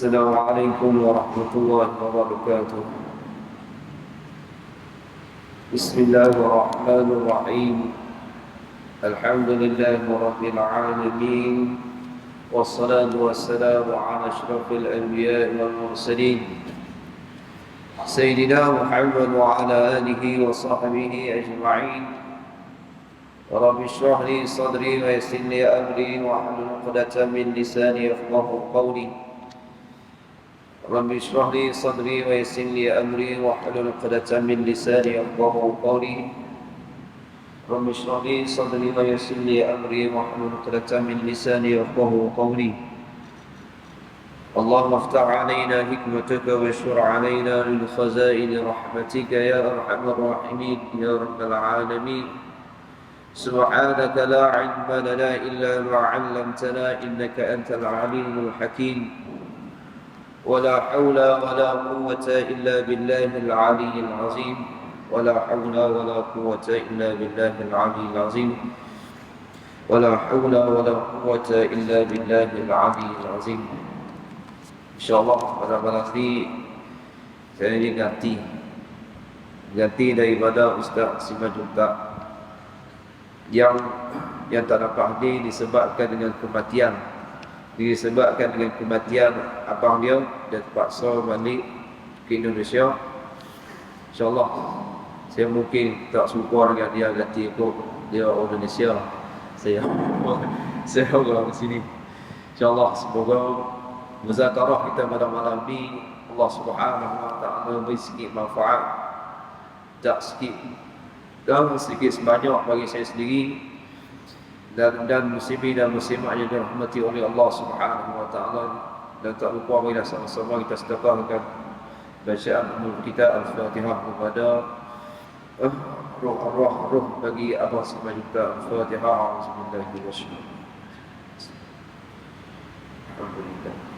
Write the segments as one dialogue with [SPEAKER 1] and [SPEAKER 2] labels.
[SPEAKER 1] السلام عليكم ورحمة الله وبركاته. بسم الله الرحمن الرحيم. الحمد لله رب العالمين، والصلاة والسلام على أشرف الأنبياء والمرسلين سيدنا محمد وعلى آله وصحبه أجمعين. رب اشرح لي صدري ويسر لي أمري واحلل عقدة من لساني يفقهوا قولي. رب اشرح لي صدري ويسر لي أمري واحلل عقدة من لساني يفقهوا قولي. رب اشرح لي صدري ويسر لي أمري واحلل عقدة من لساني يفقهوا قولي. اللهم افتح علينا حكمتك واشر علينا من خزائن رحمتك يا أرحم الراحمين يا رب العالمين. سبحانك لا علم لنا إلا ما علمتنا إنك أنت العليم الحكيم. ولا حول ولا قوة إلا بالله العلي العظيم. ولا حول ولا قوة إلا بالله العلي العظيم. ولا حول ولا قوة إلا بالله العلي العظيم. InsyaAllah pada malam ini saya ganti daripada Ustaz Simajuta yang tak dapat hadir disebabkan dengan kematian. Disebabkan dengan kematian abang dia terpaksa balik ke Indonesia. InsyaAllah saya mungkin tak suka dengan dia ganti ikut dia Indonesia. Saya orang di sini. InsyaAllah semoga muzakarah kita pada malam ini Allah Subhanahu wa taala beri sikit manfaat, tak sikit dan sedikit sebanyak bagi saya sendiri dan muslimin dan muslimat yang dirahmati oleh Allah Subhanahu wa taala. Dan tak lupa marilah sama-sama kita sedekahkan bacaan kita Al-Fatihah kepada roh bagi Abah Simajuta. Al-Fatihah. Bismillahirrahmanirrahim. Alhamdulillah.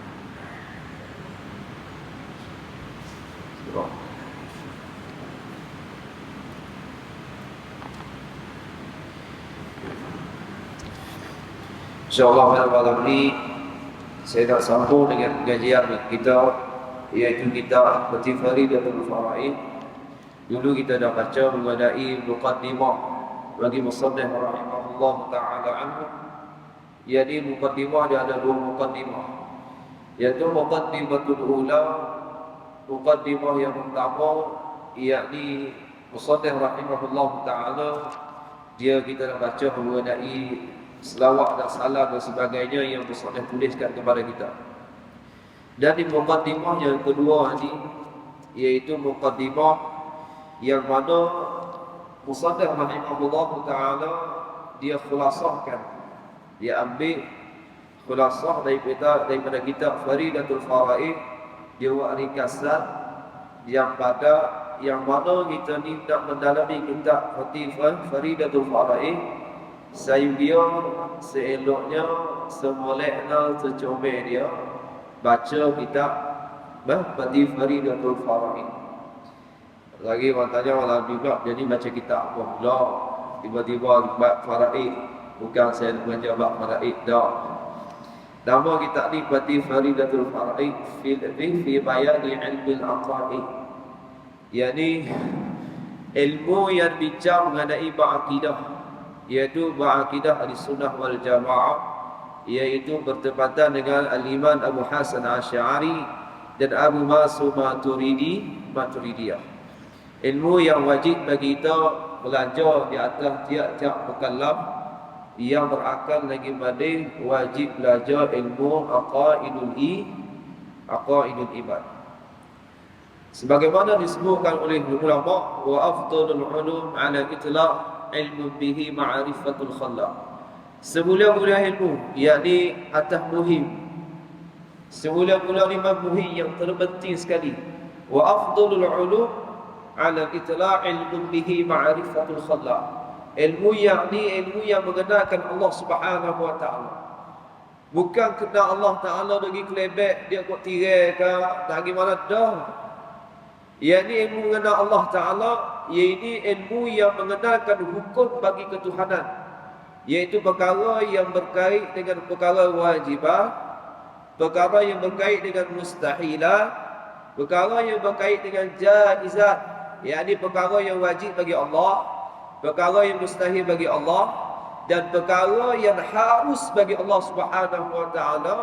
[SPEAKER 1] InsyaAllah pada malam ini saya nak sambung dengan pengajian kita, iaitu kitab Faridatul Faraid. Dulu kita dah baca mengenai muqaddimah bagi musannif rahimahullah ta'ala anhu. Jadi muqaddimah dia ada dua muqaddimah, iaitu muqaddimatul ula, muqaddimah yang pertama, yakni musannif rahimahullah ta'ala dia kita dah baca mengenai selawat dan salam dan sebagainya yang musannif tuliskan kepada kita. Dan di muqaddimah yang kedua ini, iaitu muqaddimah yang mana musannif rahimahullah ta'ala dia khulasahkan, dia ambil khulasah daripada kitab Faridatul Faraid. Dia buat ringkasan yang mana kita ni nak mendalami kitab Faridatul Faraid, saya dia seeloknya semoleknya secomel dia baca kitab Faridatul Faraid. Lagi orang tanya malam juga, jadi baca kitab apa pula tiba-tiba bab faraid? Bukan saya nak belajar bab faraid dah. Nama kitab ni Faridatul Faraid fi bayani ilmi al-aqaid, yakni ilmu yang bincang mengenai ba'aqidah, iaitu ba'aqidah Ahlussunnah wal Jamaah, iaitu bertepatan dengan al-Imam Abu Hasan Asy'ari dan Abu Mansur Maturidiyah. Ilmu yang wajib bagi kita belajar di atas tiap-tiap mukallaf yang berakal lagi badai, wajib belajar ilmu aqaidul iman. Sebagaimana disebutkan oleh ulama, wa afdalul ulum ala itlaq ilmu bihi ma'rifatul khallaq. Semula-mula ilmu, yakni atas muhim, semula-mula lima muhim yang terpenting sekali. Wa afdalul ulum ala itlaq ilmu bihi ma'rifatul khallaq. Ilmu yang mengenalkan Allah Subhanahu wa taala. Bukan kena Allah Taala lagi kelebek dia kok tirai ke tak gimana dah. Yakni ilmu mengenal Allah Taala, iaitu ilmu yang mengenalkan hukum bagi ketuhanan, iaitu perkara yang berkait dengan perkara wajibah perkara yang berkait dengan mustahilat, perkara yang berkait dengan jaizat, yakni perkara yang wajib bagi Allah, perkara yang mustahil bagi Allah, dan perkara yang harus bagi Allah Subhanahu wa taala,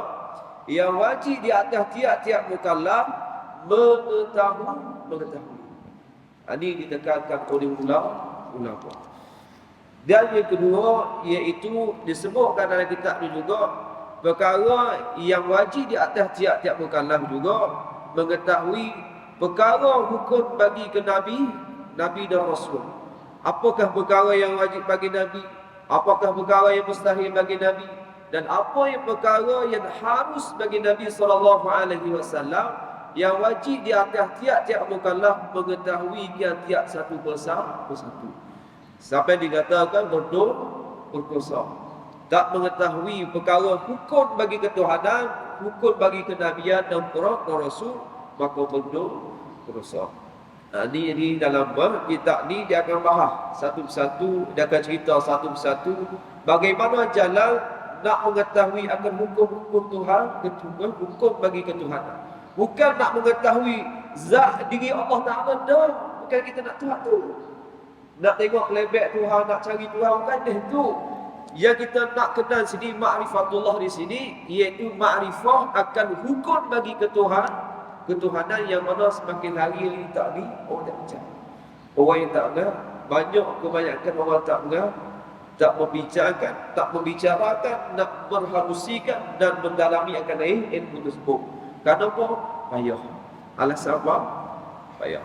[SPEAKER 1] yang wajib di atas tiap-tiap mukallaf mengetahui. Ini ditekankan oleh ulama. Dan yang kedua, iaitu disebutkan dalam kitab ini juga, perkara yang wajib di atas tiap-tiap mukallaf juga mengetahui perkara hukum bagi ke Nabi dan Rasul. Apakah perkara yang wajib bagi Nabi, apakah perkara yang mustahil bagi Nabi, dan apa yang perkara yang harus bagi Nabi SAW, yang wajib di atas tiap-tiap mukallaf mengetahui tiap satu persatu. Sampai dikatakan berdosa. Tak mengetahui perkara hukum bagi ketuhanan, hukum bagi kenabian dan Rasul, maka berdosa. Ini jadi dalam kitab ni dia akan bahas satu persatu, dia akan cerita satu persatu bagaimana jalan nak mengetahui akan hukum Tuhan, hukum bagi ketuhanan. Bukan nak mengetahui zat diri Allah Ta'ala, dah. Bukan kita nak Tuhan tu. Nak tengok lebek Tuhan, nak cari Tuhan, bukan itu. Yang kita nak kenal sini, ma'rifatullah di sini, iaitu ma'rifah akan hukum bagi ketuhanan yang mana semakin hari tak ni, orang tak percaya. Orang yang tak dengar, kebanyakan orang tak dengar, tak membicarakan, nak berhalusikan dan mendalami akan ilmu tersebut. Kenapa? Payah. Alasan apa? Payah.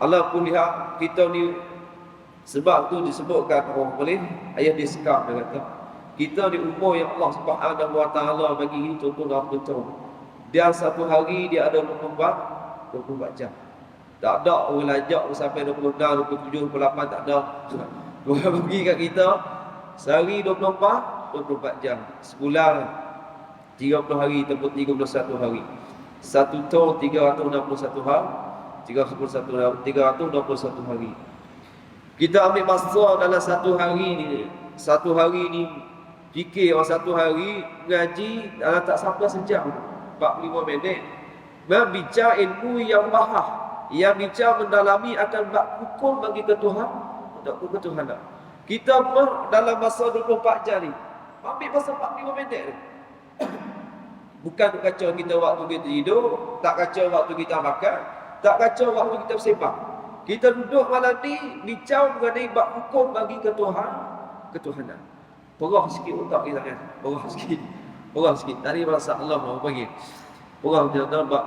[SPEAKER 1] Allah pun lihat kita ni, sebab tu disebutkan orang boleh ayah dia sekap, dia kata kita di umur yang Allah Subhanahu wa taala bagi ini contoh 60 tahun. Dia satu hari dia ada 24 jam. Tak ada orang lajak sampai 26, 27, 28, tak ada. Orang bagi kat kita sehari 24 jam. Sebulan 30 hari ataupun 31 hari. 1 tahun 361 hari. 361 hari. Kita ambil masa dalam satu hari ni fikir orang satu hari ngaji dalam tak sampai sejam, 45 minit. Berbicara ilmu yang bahas, yang bicara mendalami akan hukum bagi ketuhanan. Kita dalam masa 24 jam ni ambil masa 45 minit ni. Bukan kacau kita waktu kita tidur, tak kacau waktu kita makan, tak kacau waktu kita bersembah. Kita duduk malam ni bicara mengenai bab hukum bagi ketuhanan. Perah sikit otak kita kan. Perah sikit. Tadi masa Allah mau bagi. Perah kita bab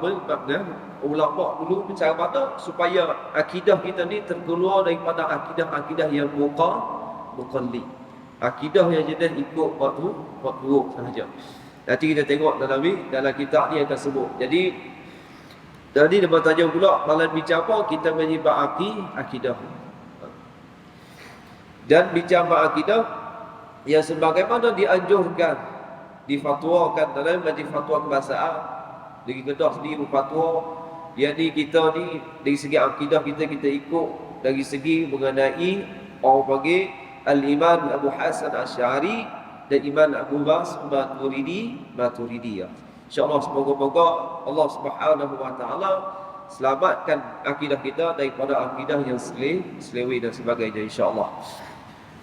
[SPEAKER 1] ulama dulu bicara mana supaya akidah kita ni terkeluar daripada akidah yang muqallid. Akidah yang jenis ikut waktu sahaja. Nanti kita tengok dalam kitab ni akan sebut. Jadi dia bertanya pula malam bicara apa, kita menyibak akidah. Dan bicara akidah yang sebagaimana dianjurkan, difatwakan dalam majlis fatwa kebangsaan, dari Kedah sendiri berfatwa, yakni kita ni dari segi akidah kita ikut dari segi mengenai orang panggil Al-Imam Abu Hasan Asy'ari dan Imam Abu Bas Maturidiyah. InsyaAllah semoga-moga Allah Subhanahu wa taala selamatkan akidah kita daripada akidah yang selewi dan sebagainya, insyaAllah.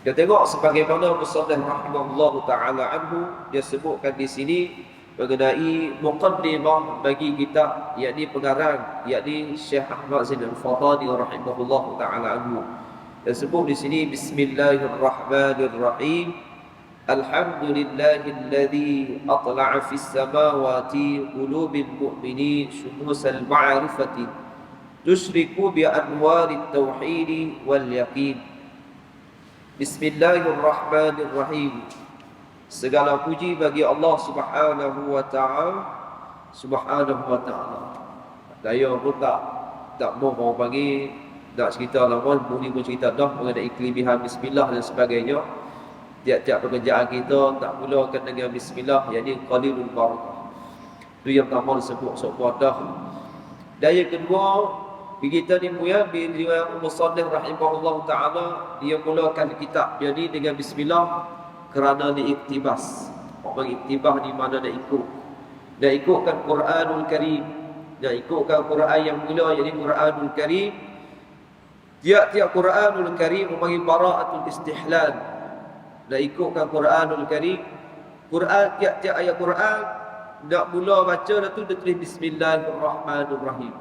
[SPEAKER 1] Kita tengok sebagaimana Musannaf rahimahullahu taala anhu dia sebutkan di sini mengenai muqaddimah bagi kitab, yakni pengarang, yakni Syekh Ahmad Zain Al-Fatani rahimahullahu taala anhu. Dia sebut di sini bismillahirrahmanirrahim. Alhamdulillahilladzi atla'a fis samawati qulubil mu'minin syumusal ma'rifati tusyriku bi anwarit tauhid wal yaqin. Bismillahirrahmanirrahim. Segala puji bagi Allah Subhanahu wa taala. Daya pun tak mau orang panggil nak cerita lama, bunyi pun cerita dah mengenai kelebihan bismillah dan sebagainya. Tiap-tiap pekerjaan kita tak mulakan dengan bismillah, yakni qalilul barakah. Itu yang pertama disebut dah. Dan yang kedua, kita ni bila Musannaf rahimahullah taala dia mulakan kitab jadi dengan bismillah kerana diiktibas. Orang iktibas di mana nak ikut. dan ikutkan Quranul Karim, dan ikutkan Quran yang mulia, jadi Quranul Karim. Tiap-tiap Quranul Karim memanggil bara'atul istihlal, dan ikutkan Quranul Karim. Quran, tiap-tiap ayat Quran nak mula baca dah tu dia tulis Bismillahirrahmanirrahim.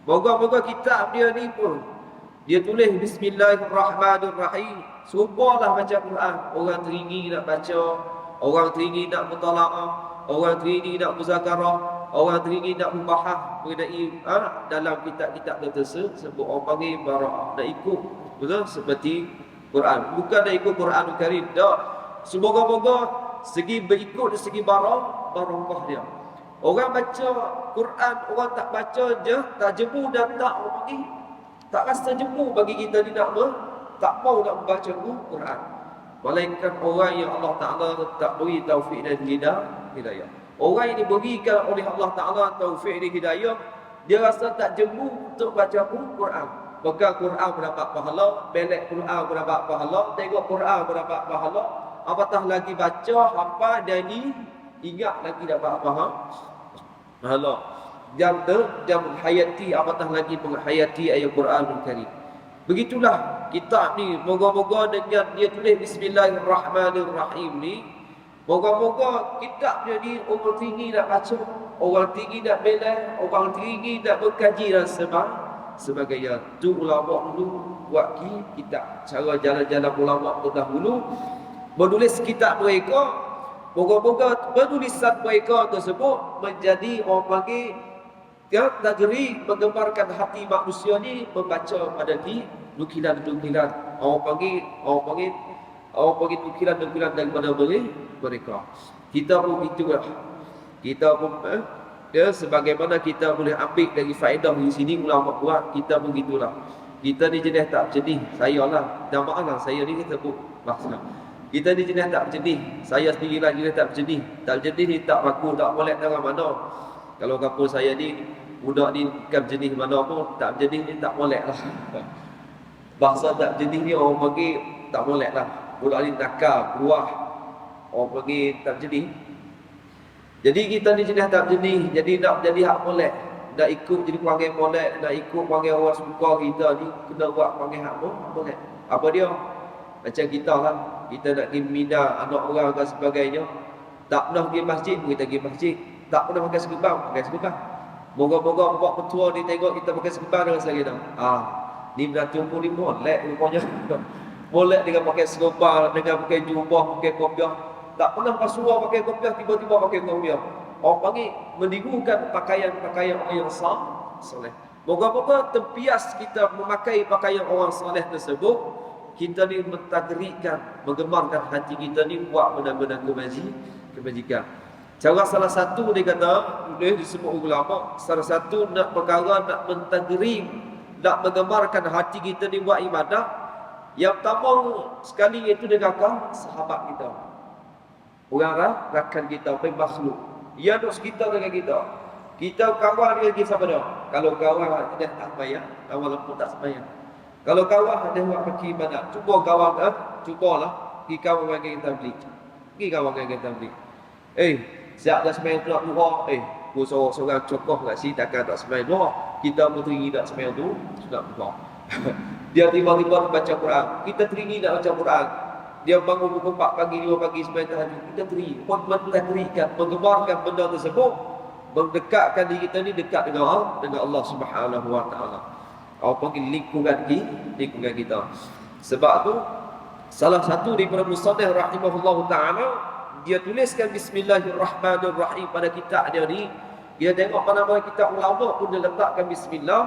[SPEAKER 1] Moga-moga kitab dia ni pun dia tulis Bismillahirrahmanirrahim. Serupalah baca Quran. Orang teringin nak baca, orang teringin nak mutalaah, orang teringin nak muzakarah, orang teringin nak membahas mengenai dalam kitab-kitab tersebut. Orang panggil bara'ah, nak ikut betul seperti Quran. Bukan nak ikut Quranul Karim, tak. Semoga-moga segi berikut dari segi barakah dia. Orang baca Quran, orang tak baca je, tak jemu dan tak orang panggil, tak rasa jemu bagi kita ni nak tak mau nak membaca Quran. Melainkan orang yang Allah Ta'ala tak beri taufik dan hidayah. Orang yang diberikan oleh Allah Ta'ala taufik dan hidayah, dia rasa tak jemu untuk baca Quran. Pegang Quran mendapat pahala, belek Quran mendapat pahala, tengok Quran mendapat pahala, apatah lagi baca, hafal dan ingat lagi dapat pahala. Jam menghayati, apatah lagi menghayati ayat Quranul Karim. Begitulah kitab ni, moga-moga dengan dia tulis Bismillahirrahmanirrahim ni, moga-moga kitab dia ni orang tinggi nak baca, orang tinggi nak bela, orang tinggi nak berkaji dan sebagainya. Tu ulama dulu buat kitab. Cara jalan-jalan ulama terdahulu menulis kitab mereka, moga-moga penulisan mereka tersebut menjadi orang panggil tajri, menggembarkan hati manusia ni membaca pada nukilan-nukilan orang panggil nukilan-nukilan daripada mereka. Kita pun itulah. Kita pun sebagaimana kita boleh ambil dari faedah di sini ulama buat, kita pun gitulah. Kita ni jenis tak berjedih. Saya lah, dah maaflah saya ni kita pun bahasa. Kita ni jenis tak berjedih. Saya sendirilah jenis tak berjedih. Tak berjedih ni tak baku, tak molek dengan mana. Kalau kampung saya ni, budak ni bukan jenis mana pun, tak berjedih ni tak molek lah. Bahasa tak berjedih ni orang panggil tak molek lah. Budak ni nakal, keluar, orang panggil tak berjedih. Jadi kita ni jenis tak berjedih, jadi nak jadi hak molek, nak ikut jadi panggil molek, nak ikut panggil orang suka kita ni, kena buat panggil hak molek. Apa dia? Macam kita lah, kita nak pergi mina anak orang dan sebagainya, tak pernah pergi masjid pun kita pergi masjid, tak pernah pakai serban. Moga-moga bapak petua ni tengok kita pakai serban dengan sebagainya. Ni menantu pun ni molek rupanya. Molek dengan pakai serban, dengan pakai jubah, pakai kopiah. Tak pernah Rasulullah pakai kopiah, tiba-tiba pakai kopiah. Orang panggil menigukan pakaian-pakaian orang yang soleh. Moga-moga tempias kita memakai pakaian orang soleh tersebut, kita ni mentadrikan, menggemarkan hati kita ni buat benda-benda kebajikan. Cara salah satu dia kata, boleh disebut ulama, salah satu nak perkara nak mentadrik, nak menggemarkan hati kita ni buat ibadah, yang pertama sekali iaitu dengan sahabat kita. Orang rakan kita, makhluk. Ia duk sekitar dengan kita. Kita kawan dengan kita siapa dia? Kalau kawan dia tak sembahyang, kawan lempu tak sembahyang. Kalau kawan ada buat pergi ibadat, cubalah pergi kawan dengan kita beli. Pergi kawan dengan kita beli. Siap dah sembahyang tu nak duha, aku seorang cokoh kat sini takkan tak sembahyang duha. Kita pun teringin tak sembahyang tu, sudah duha. Dia tiba-tiba baca Quran, kita teringin nak baca Quran. Dia bangun pukul 4 pagi, 5 pagi sembahyang tahajud, kita teringin. Pun mentadrikan, menggemarkan benda tersebut, mendekatkan diri kita ni dekat dengan Allah Subhanahu Wa Taala. Apa panggil lingkungan kita. Sebab tu salah satu daripada musannif rahimahullahu taala, dia tuliskan Bismillahirrahmanirrahim pada kitab dia ni. Dia tengok mana-mana kitab ulama pun dia letakkan bismillah,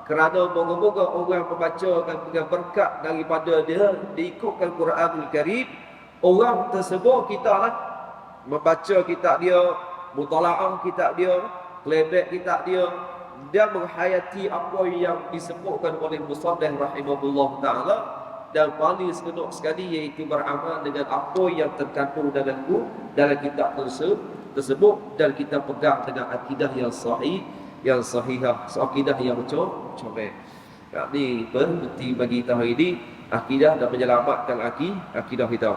[SPEAKER 1] kerana moga-moga orang membaca dengan berkat daripada dia diikutkan Quranul Karim, orang tersebut kita lah membaca kitab dia, mutalaah kitab dia, playback kitab dia, dia menghayati apa yang disebutkan oleh musannif rahimahullah taala, dan paling segenap sekali iaitu beramal dengan apa yang terkandung dalam kitab tersebut, dan kita pegang dengan akidah yang sahihah, akidah yang comel. Ini penting bagi kita hari ini, akidah dan menyelamatkan akidah kita.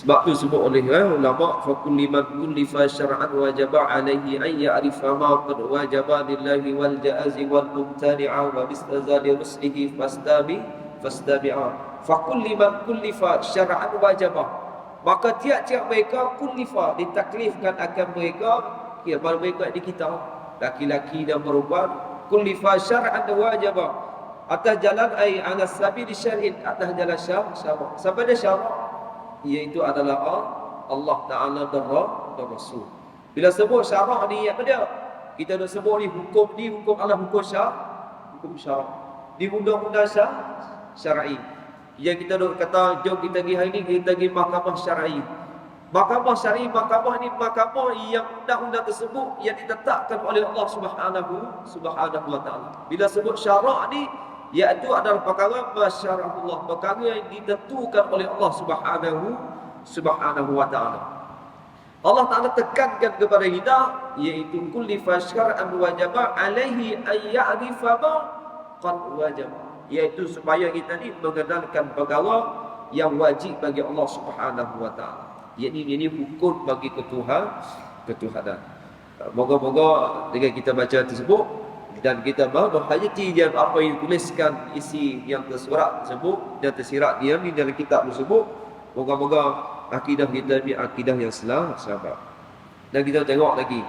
[SPEAKER 1] Sebab tu sebut oleh ulama, fa kulli man kullifa syar'an wajaba alaihi an ya'rifa ma qad wajaba lillahi wal ja'azi wal mumtani'a wa bistazali ruslihi fastabi'a. Fa kulli man kullifa syar'an wajaba, maka tiap-tiap mereka kullifa, ditaklifkan akan mereka, ya pada mereka di kita, laki-laki dan perempuan, kullifa syar'an wajaba, atas jalan ai ala sabil syar'in, atas jalan syara'. Siapa dia syara'? Iaitu adalah Allah Ta'ala dan Rasul. Bila sebut syarak ni apa dia? Kita dah sebut ni hukum Allah, hukum syarak. Di undang-undang syar'i. Yang kita dah kata, jom kita pergi hari ni, kita pergi mahkamah syar'i. Mahkamah syar'i, mahkamah ni mahkamah yang undang-undang tersebut yang ditetapkan oleh Allah Subhanahu wa Ta'ala. Bila sebut syarak ni, iaitu adalah perkara masyara'ullah, perkara yang ditentukan oleh Allah Subhanahu wa Ta'ala. Allah Ta'ala tekankan kepada kita, iaitu kulli fasyar'an wajaba alaihi an ya'rifa ma qad wajaba, iaitu supaya kita ni mengenalkan perkara yang wajib bagi Allah Subhanahu wa Ta'ala. Ini hukum bagi ketuhanan. Moga-moga dengan kita baca tersebut dan kita menghayati dia apa yang tuliskan, isi yang tersurat tersebut dan tersirat dia di dalam kitab tersebut, moga-moga akidah kita ni akidah yang selamat. Dan kita tengok lagi,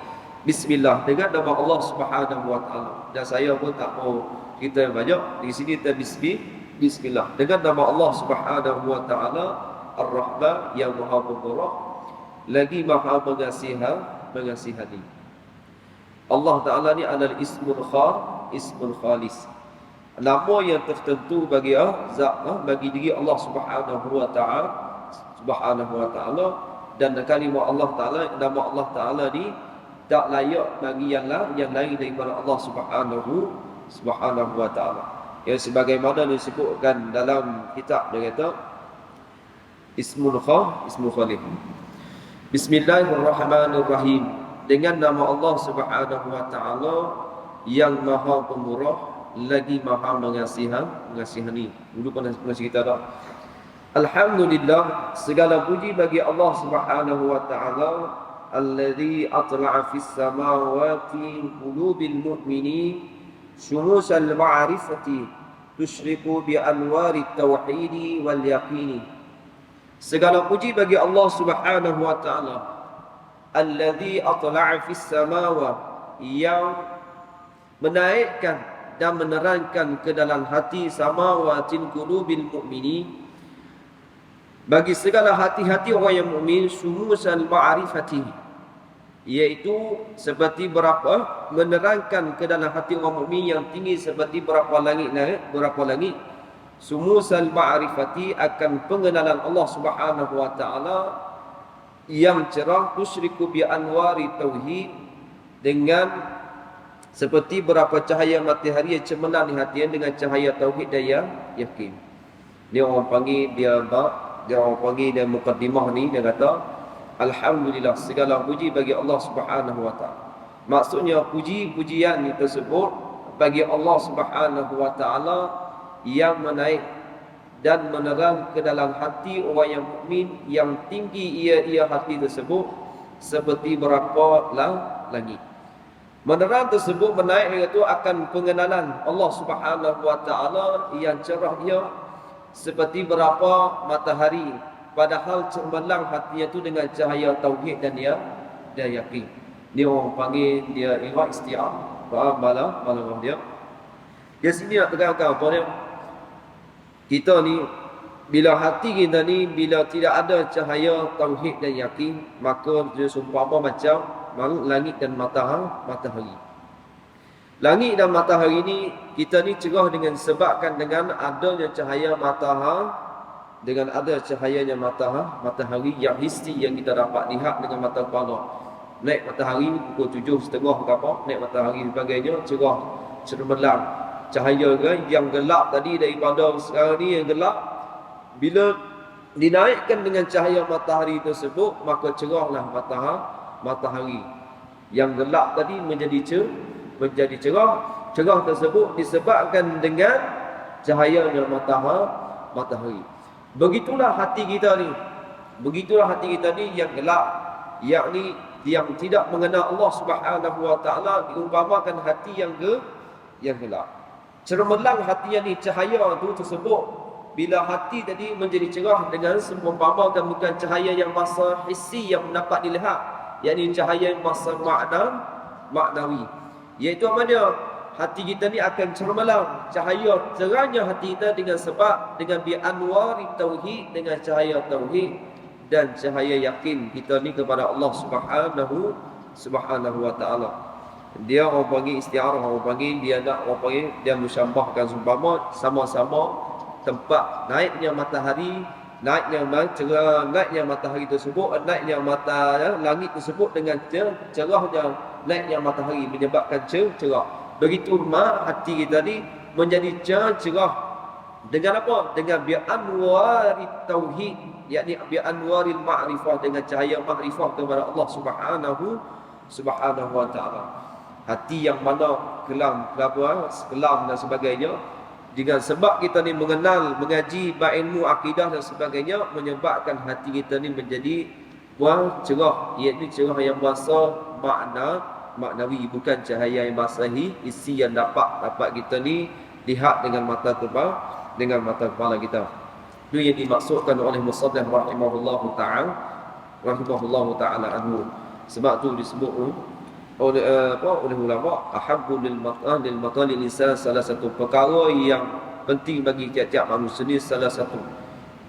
[SPEAKER 1] bismillah, dengan nama Allah Subhanahu wa Ta'ala. Dan saya pun tak mau kita yang banyak di sini, kita bismillah dengan nama Allah Subhanahu wa Ta'ala, Ar-Rahman, yang Maha Pemurah, lagi Maha mengasihani. Allah Ta'ala ni adalah ismul khalis, nama yang tertentu bagi bagi diri Allah Subhanahu wa Ta'ala, dan kalimah Allah Ta'ala, nama Allah Ta'ala ni tak layak bagi yang lain daripada Allah Subhanahu wa Ta'ala. Yang sebagaimana disebutkan dalam kitab, dia kata ismul khalis. Bismillahirrahmanirrahim, dengan nama Allah Subhanahu wa Ta'ala yang Maha Pemurah, lagi Maha mengasihani. Dulu pernah kita dah. Alhamdulillah, segala puji bagi Allah Subhanahu wa Ta'ala, alladzi atla'a fis samawati qulubil mu'minin syumusal ma'rifati tusyriku bi anwari tauhidi wal yaqini. Segala puji bagi Allah Subhanahu wa Ta'ala, alladzi atla'a fis samawat, yang menaikkan dan menerangkan ke dalam hati samawatin qulubil mu'minin, bagi segala hati-hati orang yang mukmin, syumusal ma'rifati, iaitu seperti berapa menerangkan ke dalam hati orang mukmin yang tinggi seperti berapa langit. Syumusal ma'rifati, akan pengenalan Allah Subhanahu wa Ta'ala yang cerah, tusyriku bi anwari tauhid, dengan seperti berapa cahaya matahari yang cemerlang di hatinya dengan cahaya tauhid dan yakin. Dia orang panggil dia mukaddimah ni, dia kata alhamdulillah, segala puji bagi Allah Subhanahu wa Ta'ala. Maksudnya puji-pujian ni tersebut bagi Allah Subhanahu wa Ta'ala yang menaik dan menerang ke dalam hati orang yang mukmin, yang tinggi ia hati tersebut seperti berapa langit. Menerang tersebut menaik iaitu akan pengenalan Allah Subhanahu wa Ta'ala yang cerah ia seperti berapa matahari, padahal cemerlang hatinya itu dengan cahaya tauhid dan yakin. Dia orang panggil dia isti'ah. Faham malam dia. Dia sini nak tekankan apa dia? Kita ni, bila hati kita ni, bila tidak ada cahaya tauhid dan yakin, maka dia seumpama macam langit dan matahari. Langit dan matahari ni, kita ni cerah dengan sebabkan dengan adanya cahaya matahari, dengan ada cahayanya matahari yang hissi yang kita dapat lihat dengan mata kepala. Naik matahari pukul 7.30 ke apa, naik matahari sebagainya, cerah, cemerlang. Cahaya yang gelap tadi daripada sekarang ni yang gelap, bila dinaikkan dengan cahaya matahari tersebut, maka cerahlah matahari. Yang gelap tadi menjadi cerah. Cerah tersebut disebabkan dengan cahayanya matahari. Begitulah hati kita ni. Begitulah hati kita ni yang gelap, yakni yang tidak mengenal Allah Subhanahu wa taala, diumpamakan hati yang gelap. Cermelang hati yang ni, cahaya tu tersebut bila hati tadi menjadi cerah dengan seumpamakan bukan cahaya yang masa hissi yang dapat dilihat, yakni cahaya yang masa maknawi. Iaitu apa dia? Hati kita ni akan cermelang, cahaya terangnya hati kita dengan sebab dengan bi anwari tauhid, dengan cahaya tauhid dan cahaya yakin kita ni kepada Allah Subhanahu wa taala. Dia orang panggil istiarah, orang panggil dia nak, orang panggil dia musyabahkan seumpama sama-sama tempat naiknya matahari, naiknya matahari tersebut, naiknya langit tersebut dengan cerahnya naiknya matahari menyebabkan cerah. Begitu hati kita ni menjadi cerah dengan apa? Dengan bi anwari tauhid, yakni bi anwaril ma'rifah, dengan cahaya makrifah kepada Allah Subhanahu wa taala. Hati yang mana kelam dan sebagainya, dengan sebab kita ni mengenal, mengaji ilmu akidah dan sebagainya, menyebabkan hati kita ni menjadi cerah, iaitu cerah yang bahasa maknawi, bukan cahaya yang basahi isi yang dapat kita ni lihat dengan mata kepala kita. Itu yang dimaksudkan oleh musannif rahimahullahu taala anhu. Sebab tu disebut oleh ulama, ahabbu lil matalil insan, salah satu perkara yang penting bagi tiap-tiap manusia ni salah satu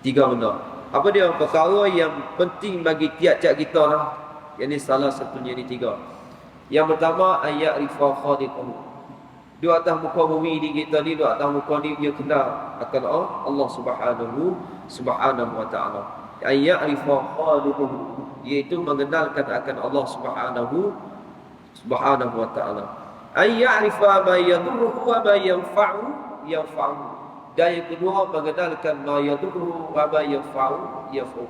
[SPEAKER 1] 3 benda. Apa dia perkara yang penting bagi tiap-tiap kita lah? Yang ni salah satunya ni 3. Yang pertama, ayat rifa khaliqahu. Di atas muka bumi ni kita ni, di atas muka ni dia kenal akan Allah Subhanahu wa taala. Ayat rifa khaliqahu, iaitu mengenalkan akan Allah Subhanahu wa taala. Ayat rifa ma yadurruhu wa ma yanfa'u. Dan yang kedua, mengenalkan ma yadurruhu wa ma yanfa'u.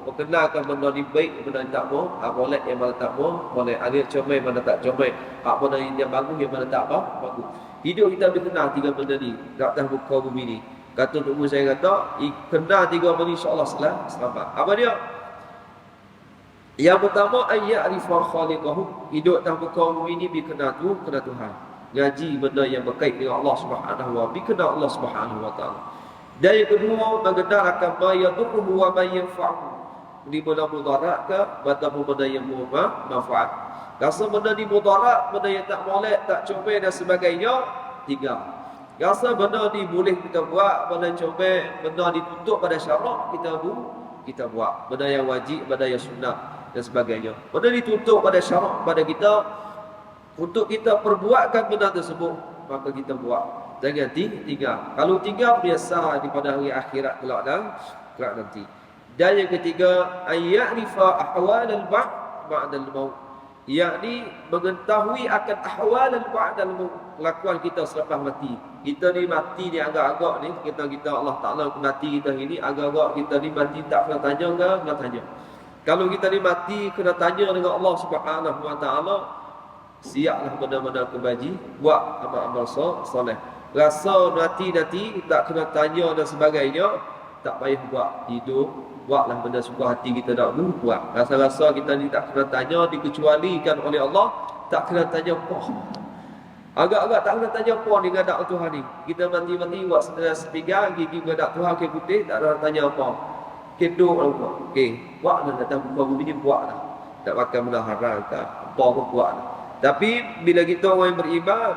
[SPEAKER 1] Perkenalkan benda ni baik, benda ni tak boleh, yang mana tak boleh. Ada comel, mana tak comel. Benda ni yang bagus, yang mana tak bagus. Hidup kita boleh kenal 3 benda ni kat atas muka bumi ni. Kata untuk saya kata, kenal 3 benda ni, insya-Allah selamat. Apa dia? Yang pertama, ayat rifa khaliqahu. Hidup atas muka bumi ni kenal Tuhan. Ngaji benda yang berkait dengan Allah Subhanahu wa taala, kenal Allah Subhanahu wa taala. Dan yang kedua, mengenal akan ma yadurruhu wa ma yanfa'u. Di benda mudarat ke, ataupun benda yang bermanfaat. Rasa benda ni mudarat, benda yang tak molek, tak comel dan sebagainya, 3. Rasa benda ni boleh kita buat, benda yang comel, benda dituntut pada syarak, kita buat. Benda yang wajib, benda yang sunat dan sebagainya. Benda dituntut pada syarak pada kita, untuk kita perbuatkan benda tersebut, maka kita buat. Jangan 3. Kalau 3 biasa di pada hari akhirat kelak nanti. Dan yang ketiga, ayya'rifa ahwalal ba'dal maut. Yakni mengetahui akan ahwalal ba'dal maut, kelakuan kita selepas mati. Kita ni mati ni agak-agak ni, kita Allah Taala mati kita ini agak-agak kita ni mati tak kena tanya ke? Kena tanya. Kalau kita ni mati kena tanya dengan Allah Subhanahu wa taala, siaplah benda-benda kebaji, buat amal-amal soleh. Rasa nanti tak kena tanya dan sebagainya, tak payah buat. Hidup, buatlah benda suka hati kita nak buat. Rasa-rasa kita ni tak kena tanya, dikecualikan oleh Allah, tak kena tanya apa. Agak-agak tak kena tanya apa ni ngadak Tuhan ni. Kita mati-mati buat sepiga, gigi ngadak Tuhan ke putih, tak ada tanya apa. Keduk apa. Okey, buatlah datang buka bumi ni, buatlah. Tak makan benda haram ke, apa pun buatlah. Tapi bila kita orang yang beriman,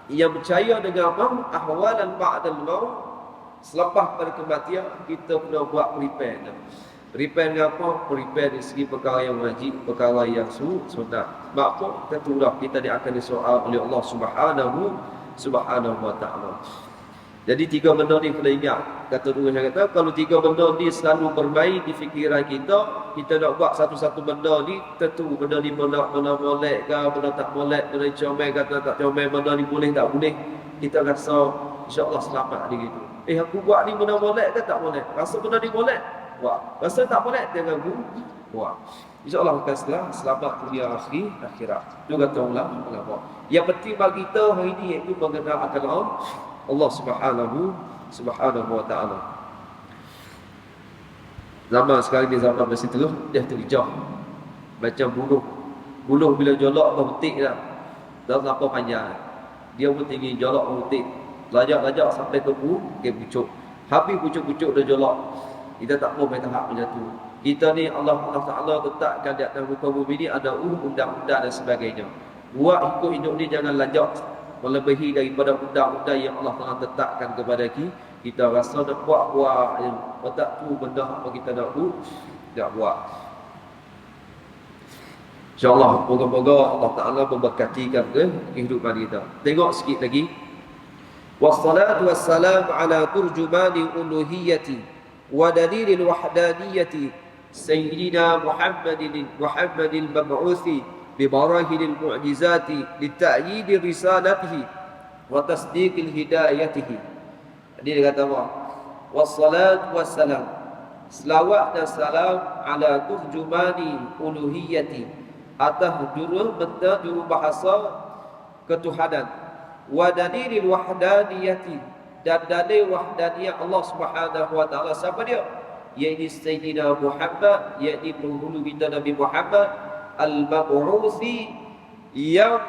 [SPEAKER 1] yang percaya dengan ahwalan ba'dal maut, selepas pada kematian, kita kena buat prepare. Prepare dengan apa? Prepare dari segi perkara yang wajib, perkara yang sunat. Sebab apa? Kita akan disoal oleh Allah Subhanahu wa taala. Jadi 3 benda ni kena ingat. Kata dulu saya kata, kalau 3 benda ni selalu bermain di fikiran kita nak buat satu-satu benda ni, tentu benda ni benda molek ke, benda tak molek, benda comel ke, tak comel, benda ni boleh tak boleh, kita rasa insya-Allah selamat dia gitu. Aku buat ni benda molek ke tak molek? Rasa benda ni molek, buat. Rasa tak molek, jangan buat. InsyaAllah akan selamat dunia akhirat. Juga kata ulama. Yang penting bagi kita hari ini iaitu mengenal akan Allah Subhanahu wa taala. Zaman sekarang ni zaman masih terus dia terjah. Macam buluh. Buluh bila jolok berhenti dah. Dah apa panjang. Dia pun tinggi jolok berhenti. Lajak-lajak sampai ke pucuk. Habis pucuk-pucuk dah jolok. Kita tak mau main tahap macam tu. Kita ni Allah Taala letakkan di atas muka bumi ni ada undang-undang dan sebagainya. Buat hidup hidup ni jangan lajak melebihi daripada undang-undang yang Allah Taala letakkan kepada kita. Rasa nak buat yang tak tu benda apa kita nak buat, tak buat. InsyaAllah moga-moga Allah Taala memberkatikan kehidupan kita. Tengok sikit lagi. Wassalatu wassalamu ala turjumani uluhiyyati wa dalilil wahdaniyati sayyidina Muhammadil mab'uthi bi barahinil mu'jizati li ta'yidi risalatihi wa tasdiqil hidayatihi. Ini dia kata apa? Wassalatu wassalam, selawat dan salam ala turjumani uluhiyyati, atas juru bahasa ketuhanan, wa dalilil wahdaniyati, dan dalil wahdaniyah Allah Subhanahu wa taala. Siapa dia? Yaitu Sayyidina Muhammad, yaitu penghulu kita Nabi Muhammad al-mab'uthi, yang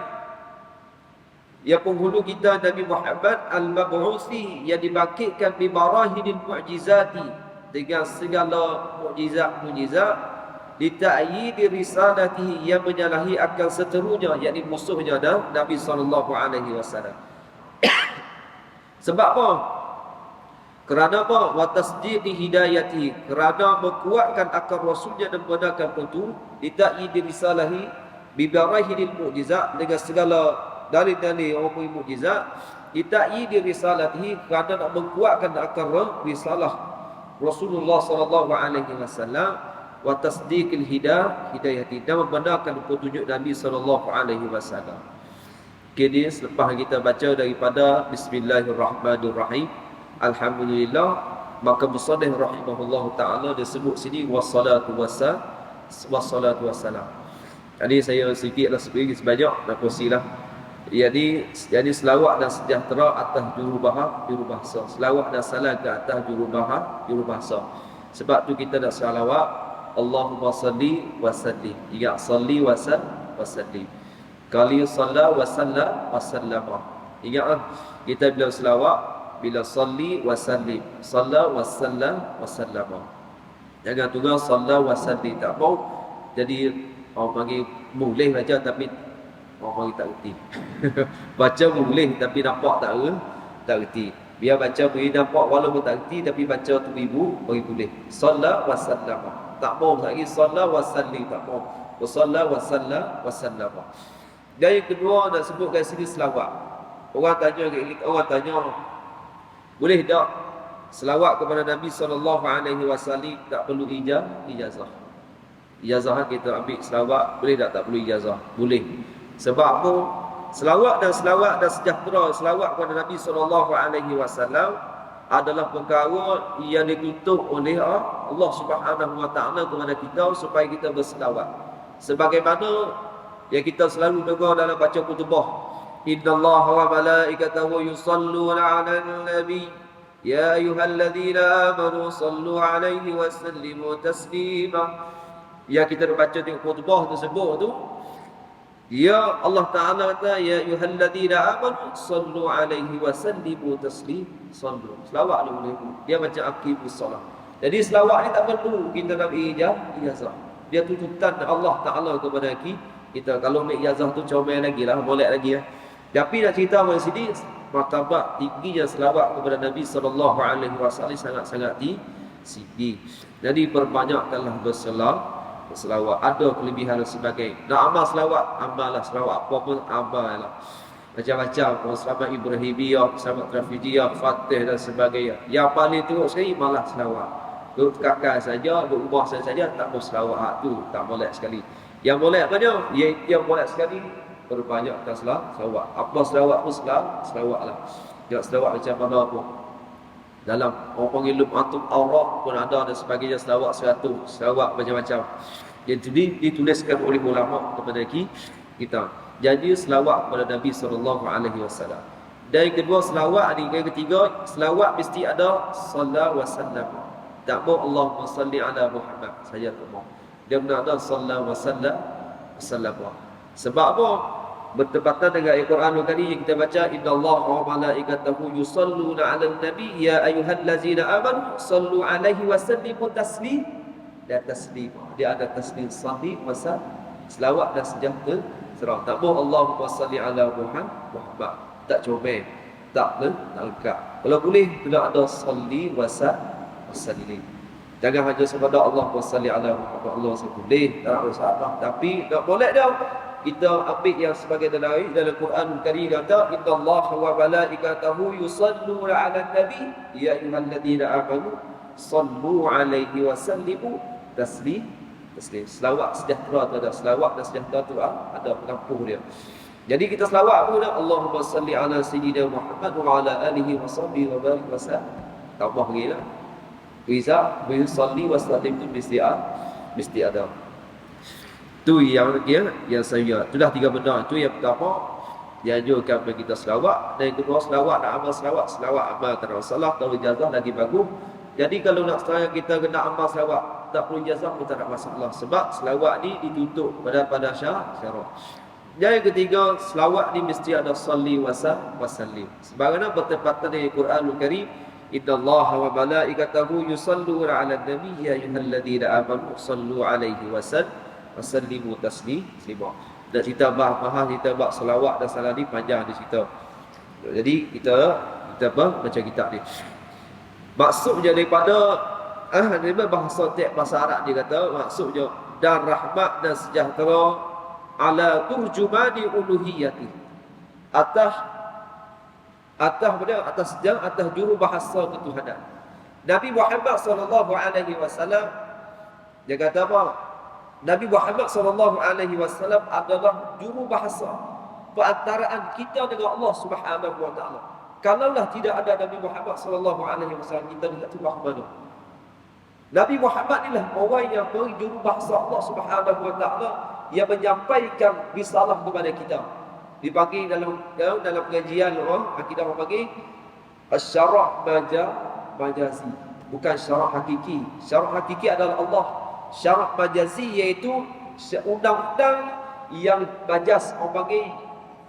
[SPEAKER 1] penghulu kita Nabi Muhammad al-mab'uthi, yang dibangkitkan bi barahinil mu'jizati, dengan segala mukjizat li ta'yidi risalatihi, yang menyalahi akan seterunya, yakni musuhnya Nabi sallallahu alaihi wasallam. Sebab apa? Kerana apa? Wa tasdiqi hidayati, kerana menguatkan akal rasulnya dan membenarkan petunjuk, li ta'yidi risalahi bi barahinil mu'jizat, dengan segala dalil-dalil orang mukjizat, li ta'yidi risalatihi, kerana nak menguatkan akal risalah Rasulullah sallallahu alaihi wasallam, wa tasdiqil hidayati, dan membenarkan petunjuk Nabi sallallahu alaihi wasallam. Kini selepas kita baca daripada Bismillahirrahmanirrahim, alhamdulillah, maka musannif rahimahullah taala disebut sini wassalatu wassalam. Tadi saya sedikitlah sebanyak nak kongsilah. Jadi selawat dan sejahtera atas jurubahasa, selawat dan salam ke atas jurubahasa. Sebab tu kita nak selawat Allahumma salli wa sallim. Ya salli wa sallim. Kali salla wa sallama. Ingat kita bila selawat, bila salli wa sallim, salla wa sallama. Jangan tunggu salla wa salli, tak mau. Jadi orang panggil boleh baca tapi orang panggil tak erti. Baca boleh tapi nampak tak erti. Biar baca beri nampak walaupun tak erti, tapi baca tu beri boleh. Salla wa sallama. Tak mau lagi salla wa salli, tak mau. Salla wa sallama. Dan yang kedua nak sebutkan sini selawat. Orang tanya, boleh tak selawat kepada Nabi SAW tak perlu ijazah? Ijazah kita ambil selawat, boleh tak perlu ijazah? Boleh. Sebab apa? Selawat dan sejahtera selawat kepada Nabi SAW adalah perkara yang dituntut oleh Allah Subhanahu wa taala kepada kita supaya kita berselawat. Sebagaimana yang kita selalu dengar dalam baca khutbah, innallaha wa malaikatahu yusalluna 'alan nabi ya ayyuhalladzina amanu sallu 'alaihi wa sallimu taslima. Yang kita baca di khutbah tersebut tu, ya Allah Taala kata ya ayyuhalladzina amanu sallu 'alaihi wa sallimu taslima. Sallu, selawat boleh. Dia macam aqimus solat. Jadi selawat ni tak perlu kita nak ijazah. Dia tuntutan Allah Taala kepada kita. Kalau nak ijazah tu comel lagi lah, molek lagi lah. Tapi nak cerita pada sini, martabat tingginya selawat kepada Nabi SAW sangat-sangat tinggi. Jadi perbanyakkanlah berselawat. Ada kelebihan dan sebagainya. Nak amal selawat, amallah selawat. Apa pun amallah. Macam-macam, selamat Ibrahimiyah, selamat Rafidiyah, Fatih dan sebagainya. Yang paling teruk sekali malah selawat. Duduk kakak saja, duduk rumah saja, tak mau selawat tu, tak molek sekali. Yang molek banyak, yang molek sekali, perbanyakkan selawat. Apa selawat pun selawat lah. Jangan selawat macam mana pun. Dalam orang panggil lum'atul awraq pun ada dan sebagainya, selawat 100, selawat macam-macam. Yang dituliskan oleh ulama kepada kita. Jadi selawat kepada Nabi SAW. Dan yang kedua selawat, yang ketiga selawat mesti ada sallallahu wa sallam. Tak mau Allahumma salli ala Muhammad saja tak mau. Dia benar-benar sallallahu wasallam. Sebab apa? Bertepatan dengan Al-Quran tadi yang kita baca, innallaha wa malaikatahu yusalluna 'alan nabi ya ayyuhallazina amanu sallu 'alaihi wa sallimu taslim. Dan taslim dia ada taslim sahih masa selawat dan sejahtera. Tak mau Allahumma salli ala Muhammad. Tak comel, tak lengkap. Kalau boleh kena ada salli wa sallim. Jangan hanya sekadar Allahumma salli ala Muhammad. Allah boleh, tak ada salah. Tapi tak boleh dah kita ambil yang sebagai dalam Quran Karim kata innallaha wa malaikatahu yusalluna 'alan nabi ya ayyuhalladzina amanu sallu 'alaihi wa sallimu taslim. Selawat sejahtera tu ada, selawat dan sejahtera tu ada penampuh dia. Jadi kita selawat pun Allahumma salli ala sayyidina Muhammad wa ala alihi wa sahbihi wa barik wa sallam. Tambah lagi lah. Bisa salli wa sallim tu mesti ada. Tu yang saya. Itulah 3 benda. Itu yang pertama dianjurkan bagi kita selawat, dan yang kedua selawat dan amal selawat amal kerana Rasulullah, tahu ijazah lagi bagus. Jadi kalau nak sekarang kita kena amal selawat tak perlu ijazah pun tak ada masalah, sebab selawat ni dituntut pada syarat. Dan yang ketiga, selawat ni mesti ada salli wa sallim. Sebagaimana bertepatan dengan Quranul Karim, innallaha wa malaikatahu yusalluna 'alan nabi ya ayyuhalladzina amanu sallu 'alaihi wa sallimu taslima. Dan kita bahas selawat dan salam ni panjang di situ. Jadi kita macam kita ni. Maksudnya daripada bahasa Arab dia kata, maksudnya dan rahmat dan sejahtera ala turjumani uluhiyati, atas juru bahasa ketuhanan. Nabi Muhammad sallallahu alaihi wasallam dia kata apa? Nabi Muhammad sallallahu alaihi wasallam adalah juru bahasa perantaraan kita dengan Allah Subhanahu wa taala. Kalaulah tidak ada Nabi Muhammad sallallahu alaihi wasallam, kita tidak tahu mana. Nabi Muhammad inilah orang yang beri juru bahasa Allah Subhanahu wa taala yang menyampaikan risalah kepada kita. Dipanggil dalam pengajian akidah orang panggil asy-syara' majazi, bukan syara' hakiki. Syara' hakiki adalah Allah. Syara' majazi iaitu undang-undang yang majaz, orang panggil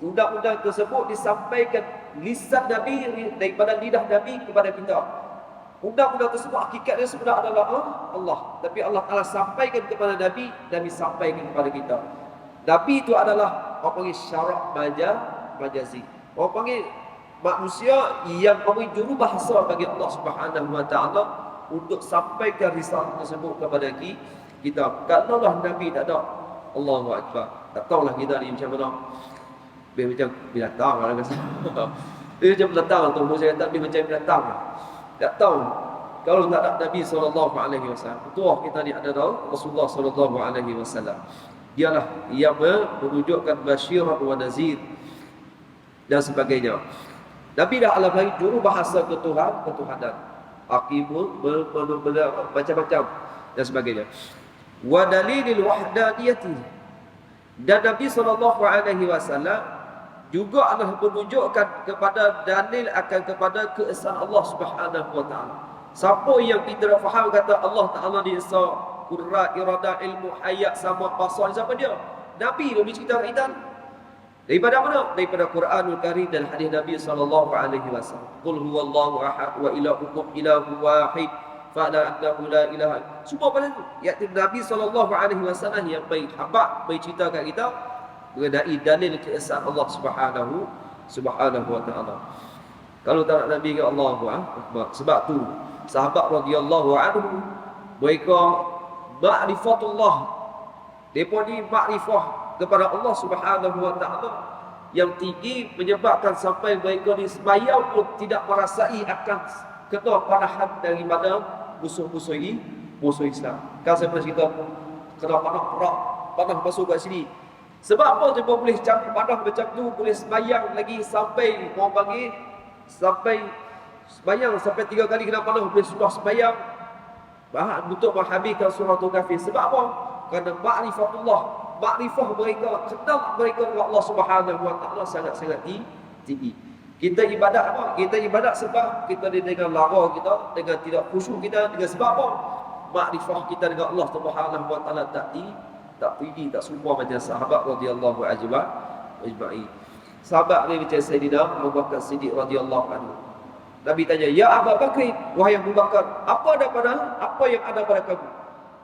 [SPEAKER 1] undang-undang tersebut disampaikan lisan Nabi, daripada lidah Nabi kepada kita. Undang-undang tersebut hakikatnya sebenarnya adalah Allah, tapi Allah Taala sampaikan kepada Nabi, Nabi sampaikan kepada kita. Nabi itu adalah orang panggil syara' majazi. Orang panggil manusia yang memberi juru bahasa bagi Allah Subhanahu wa taala untuk sampaikan risalah tersebut kepada kita. Kalaulah Nabi tak ada, Allahu akbar, tak tahulah kita ni macam mana. Macam binatang lah kata. Dia macam binatang tu, saya kata dia macam binatang. Tak tahu. Kalau tak ada Nabi sallallahu alaihi wasallam, tuah kita ni adalah Rasulullah sallallahu alaihi wasallam. Dialah yang menunjukkan basyiran wa nazir dan sebagainya. Nabi dah alam lagi juru bahasa ketuhanan. Aqimul macam-macam dan sebagainya. Wa dalilil wahdaniyati. Dan Nabi sallallahu alaihi wasallam juga adalah menunjukkan kepada dalil akan kepada keesaan Allah Subhanahu wa taala. Siapa yang tidak faham kata Allah Taala di Esa, qurra, irada, ilmu, hayat, sama, basar, siapa dia? Nabi dia cerita kita. Daripada mana? Daripada Quranul Karim dan hadis Nabi sallallahu alaihi wasallam. Qul huwallahu ahad wa ilahukum ilahu wahid fa'la annahu la ilaha. Semua pada itu. Iaitu Nabi sallallahu alaihi wasallam yang baik habaq bercerita kat kita mengenai dalil keesaan Allah Subhanahu wa taala. Kalau tak nak Nabi ke Allahu akbar. Sebab tu sahabat radhiyallahu anhu mereka ma'rifatullah, depa ni makrifah kepada Allah Subhanahu wa taala yang tinggi, menyebabkan sampai mereka ni sembahyang pun tidak merasai akan kena panahan daripada musuh-musuh Islam. Kan saya pernah cerita kena panah masuk kat sini. Sebab apa dia boleh campur panah macam tu, boleh sembahyang lagi sampai orang panggil sampai sembahyang sampai 3 kali kena panah, boleh sudah sembahyang untuk menghabiskan surah Al-Kafir. Sebab apa? Kerana makrifah mereka, kenal mereka dengan Allah Subhanahu wa taala sangat-sangat tinggi. Kita ibadat apa? Kita ibadat sebab kita dengan lara kita, dengan tidak khusyuk kita, dengan sebab apa? Makrifah kita dengan Allah Subhanahu wa taala tak tinggi, tak serupa macam sahabat radhiyallahu ajma'in. Sahabat ni macam Sayyidina Abu Bakar Siddiq radhiyallahu anhu. Nabi tanya, "Ya Abu Bakar, wahai Abu Bakar, apa yang ada pada kamu?"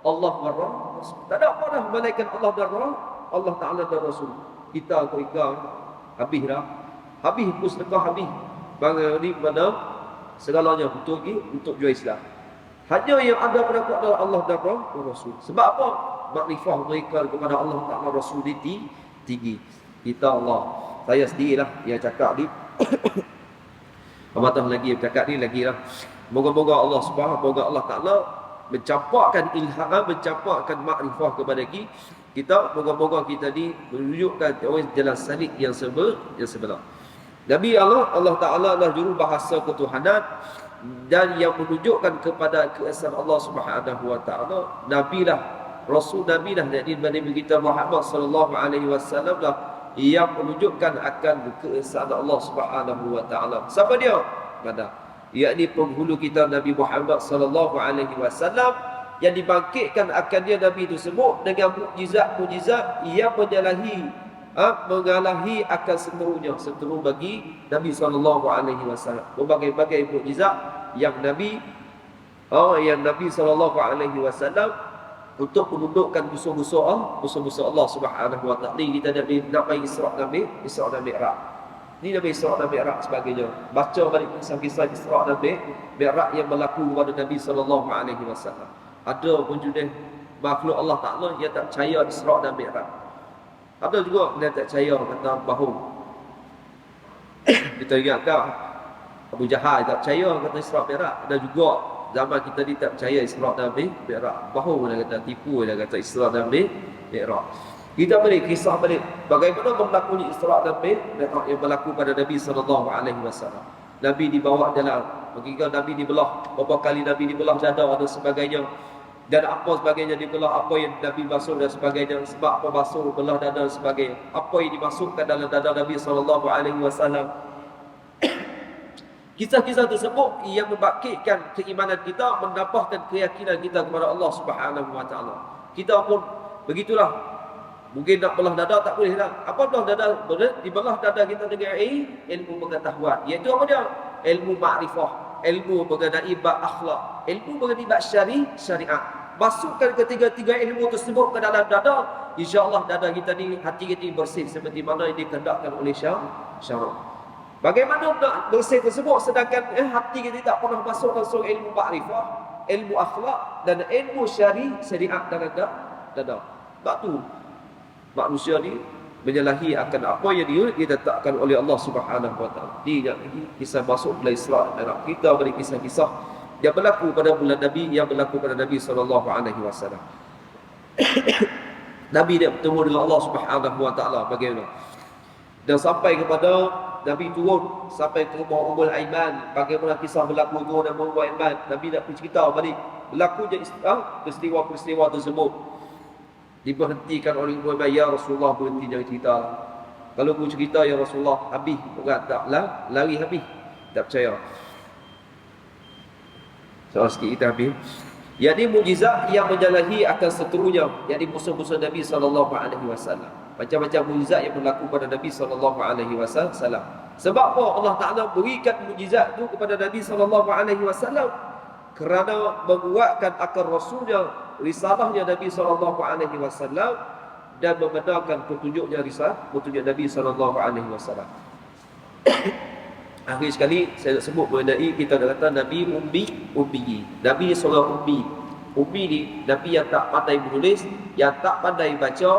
[SPEAKER 1] Allah wa Rasul. Tak ada apa dah melainkan Allah dan Allah Taala dan Rasul. Kita kau habis dah. Habis pun sedekah habis. Bagaimana ni mana segalanya betul lagi untuk jual Islam. Hanya yang ada pada aku adalah Allah dan Rasul. Sebab apa? Makrifah mereka kepada Allah Taala Rasul ini tinggi. Kita Allah, saya sendirilah yang cakap ni. Amatah lagi yang cakap ni lagi lah. Moga-moga Allah Subhanahu, moga Allah Taala mencampakkan ilham, mencampakkan makrifah kepada kita. Moga-moga kita ni menunjukkan jalan salib yang sebenar. Nabi Allah Ta'ala adalah juru bahasa ketuhanan dan yang menunjukkan kepada keesaan Allah Subhanahu wa taala. Nabi lah, Rasul Nabi lah, jadi Nabi kita Muhammad sallallahu alaihi wasallam lah yang menunjukkan akan keesaan Allah Subhanahu wa taala. Siapa dia? Mana? Yakni penghulu kita Nabi Muhammad sallallahu alaihi wasallam yang dibangkitkan akan dia Nabi itu sebut dengan mukjizat-mukjizat yang mengalahi akan seteru bagi Nabi sallallahu alaihi wasallam. Berbagai-bagai mukjizat yang Nabi sallallahu alaihi wasallam untuk menundukkan musuh-musuh Allah Subhanahu wa taala. Kita nak main Isra dan Mi'raj. Ini Nabi Isra dan Mi'raj sebagainya. Baca balik kisah-kisah Isra dan Mi'raj yang berlaku kepada Nabi sallallahu alaihi wasallam. Ada wujud makhluk Allah Taala yang tak percaya Isra dan Mi'raj. Ada juga yang tak percaya kata bahu. Kita ingat tak Abu Jahal tak percaya kata Isra Mi'raj. Ada juga zaman kita ni tak percaya Isra dan Mi'raj. Bahu dia kata, tipu dia kata Isra dan Mi'raj. Kita balik kisah balik bagaimana berlakunya Isra dan Mi'raj yang berlaku pada Nabi sallallahu alaihi wasallam. Nabi dibawa dalam, bagaimana Nabi dibelah, berapa kali Nabi dibelah dada dan sebagainya. Dan apa sebagainya dibelah, apa yang Nabi basuh dan sebagainya, sebab apa basuh, belah dada dan sebagainya, apa yang dimasukkan dalam dada Nabi sallallahu alaihi wasallam. Kisah-kisah tersebut yang membangkitkan keimanan kita, menambahkan keyakinan kita kepada Allah Subhanahu wa taala. Kita pun begitulah. Mungkin nak belah dada tak boleh dah. Apa belah dada? Dibelah dada kita dengan ilmu pengetahuan. Iaitu apa dia? Ilmu makrifah, ilmu mengenai bab akhlak, ilmu mengenai bab syariat. Masukkan ketiga-tiga ilmu tersebut ke dalam dada, insya-Allah dada kita ni, hati kita ni bersih seperti mana yang dikehendakkan oleh syarak. Bagaimana nak bersih tersebut sedangkan hati kita tak pernah masuk langsung ilmu makrifah, ilmu akhlak dan ilmu syariat dalam dada. Sebab tu manusia ni menyalahi akan apa yang ditetapkan oleh Allah Subhanahu wa taala. Dia lagi kisah masuk dalam Isra dan Mi'raj. Kita beri kisah-kisah yang berlaku pada bulan Nabi, yang berlaku pada Nabi sallallahu alaihi wasallam. Nabi dia bertemu dengan Allah Subhanahu wa taala bagaimana? Dan sampai kepada Nabi turun sampai ke rumah Ummul Aiman, bagaimana kisah berlaku tu dan Ummul Aiman. Nabi nak cerita balik berlakunya peristiwa-peristiwa tersebut. Diberhentikan oleh Ummul Aiman, ya Rasulullah berhenti jangan cerita. Kalau aku cerita ya Rasulullah habis orang taklah lari habis. Tak percaya. Soal sikit kita habis. Yakni mukjizat yang menyalahi akan seterusnya, yakni musuh-musuh Nabi sallallahu alaihi wasallam. Macam-macam mukjizat yang berlaku pada Nabi sallallahu alaihi wasallam. Sebab apa Allah Taala berikan mukjizat itu kepada Nabi sallallahu alaihi wasallam? Kerana menguatkan akan rasulnya, risalahnya Nabi sallallahu alaihi wasallam dan membenarkan petunjuknya petunjuk Nabi sallallahu alaihi wasallam. Akhir sekali saya nak sebut mengenai kita dah kata Nabi ummi. Nabi seorang ummi. Ummi ni Nabi yang tak pandai menulis, yang tak pandai baca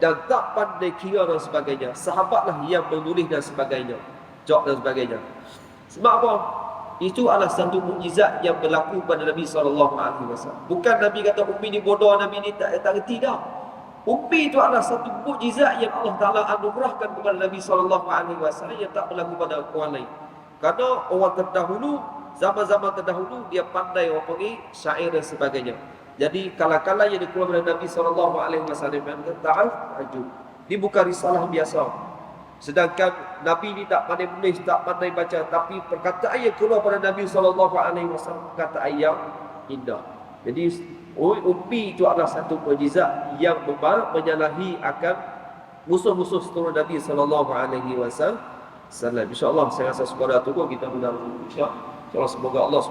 [SPEAKER 1] dan tak pandai kira dan sebagainya. Sahabatlah yang menulis dan sebagainya, jawab dan sebagainya. Sebab apa? Itu adalah satu mukjizat yang berlaku pada Nabi sallallahu alaihi wasallam. Bukan Nabi kata ummi ni bodoh, Nabi ni tak reti dah. Ummi itu adalah satu mukjizat yang Allah Taala anugerahkan kepada Nabi sallallahu alaihi wasallam yang tak berlaku pada orang lain. Kerana orang terdahulu, zaman-zaman terdahulu dia pandai orang panggil syair dan sebagainya. Jadi kala-kala yang dikeluarkan oleh Nabi sallallahu alaihi wasallam kata ta'ajub. Ini bukan risalah biasa. Sedangkan Nabi ni tak pandai menulis, tak pandai baca, tapi perkataan yang keluar pada Nabi SAW perkataan yang indah. Jadi ummi itu adalah satu mukjizat yang menyalahi akan musuh-musuh seluruh Nabi SAW. InsyaAllah saya rasa sekadar tu kita benar insya-Allah. Semoga Allah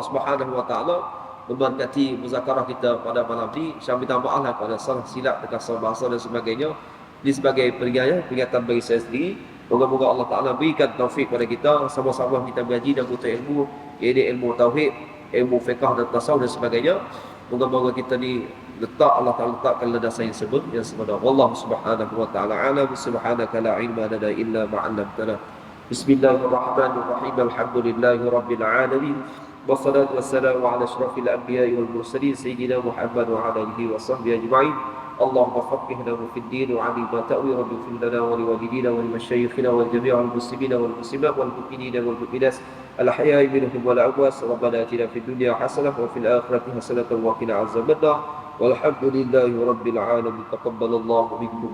[SPEAKER 1] Subhanahu wa taala memberkati muzakarah kita pada malam ni. Saya minta maaf pada salah silap terkasar bahasa dan sebagainya. Ini sebagai peringatan bagi saya sendiri. Moga-moga Allah Ta'ala berikan taufik kepada kita, sama-sama kita mengaji dan butuh ilmu, iaitu ilmu tauhid, ilmu fiqh dan tasawuf dan sebagainya. Moga-moga kita ni Allah Ta'ala letakkan landasan yang sebenar. Wallahu subhanahu wa ta'ala alam. Subhanaka la ilma lana illa ma 'allamtana. Bismillahirrahmanirrahim. Alhamdulillahi rabbil alamin. Wassalatu wassalamu ala asyrafil anbiya'i wal mursalin sayyidina Muhammad wa ala alihi wa sahbihi ajma'in. اللهم فقهنا في الدين وعلمنا تأويل رب لنا ولوالدينا ولمشايخنا ولجميع المسلمين والمسلمات والمؤمنين والمؤمنات الأحياء منهم والأموات. ربنا آتنا في الدنيا حسنة وفي الآخرة حسنة وقنا عذاب النار والحمد لله رب العالمين. تقبل الله منكم.